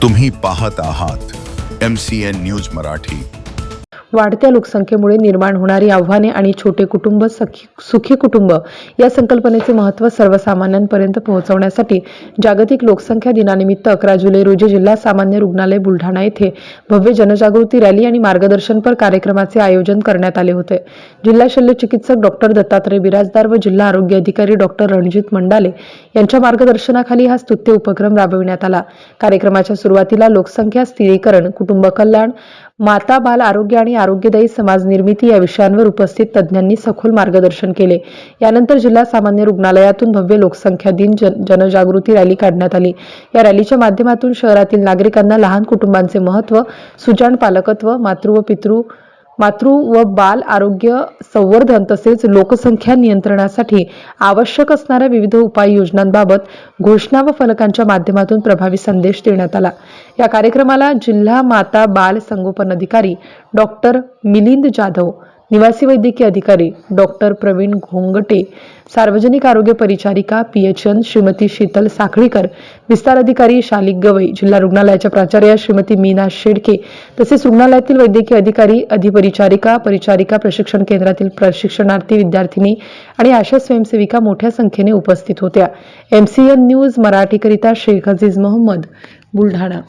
तुम्ही पाहत आहात MCN न्यूज मराठी। वाढत्या लोकसंख्येमुळे निर्माण होणारी आव्हाने आणि छोटे कुटुंब सुखी कुटुंब या संकल्पनेचे महत्त्व सर्वसामान्यांपर्यंत पोहोचवण्यासाठी जागतिक लोकसंख्या दिनानिमित्त 11 जुलै रोजी जिल्हा सामान्य रुग्णालय बुलढाणा येथे भव्य जनजागृती रॅली आणि मार्गदर्शनपर कार्यक्रमाचे आयोजन करण्यात आले होते। जिल्हा शल्य चिकित्सक डॉक्टर दत्तात्रय बिराजदार व जिल्हा आरोग्य अधिकारी डॉक्टर रणजित मंडाले यांच्या मार्गदर्शनाखाली हा स्तुत्य उपक्रम राबविण्यात आला। कार्यक्रमाच्या सुरुवातीला लोकसंख्या स्थिरीकरण, कुटुंब कल्याण, माता बाल आरोग्य आणि आरोग्यदायी समाज निर्मिती या विषयांवर उपस्थित तज्ज्ञांनी सखोल मार्गदर्शन केले। यानंतर जिल्हा सामान्य रुग्णालयातून भव्य लोकसंख्या दिन जनजागृती रॅली काढण्यात आली। या रॅलीच्या माध्यमातून शहरातील नागरिकांना लहान कुटुंबांचे महत्त्व, सुजाण पालकत्व, मातृ व बाल आरोग्य संवर्धन तसेच लोकसंख्या नियंत्रणासाठी आवश्यक असणाऱ्या विविध उपाययोजनांबाबत घोषणा व फलकांच्या माध्यमातून प्रभावी संदेश देण्यात आला। या कार्यक्रमाला जिल्हा माता बाल संगोपन अधिकारी डॉक्टर मिलिंद जाधव, निवासी वैद्यकीय अधिकारी डॉक्टर प्रवीण घोंगटे, सार्वजनिक आरोग्य परिचारिका PHN श्रीमती शीतल साखळीकर, विस्तार अधिकारी शालिक गवई, जिल्हा रुग्णालयाच्या प्राचार्या श्रीमती मीना शेडके तसेच रुग्णालयातील वैद्यकीय अधिकारी, अधिपरिचारिका, परिचारिका, प्रशिक्षण केंद्रातील प्रशिक्षणार्थी, विद्यार्थिनी आणि आशा स्वयंसेविका मोठ्या संख्येने उपस्थित होत्या। MCN न्यूज मराठीकरिता शेख अजीज मोहम्मद, बुलढाणा।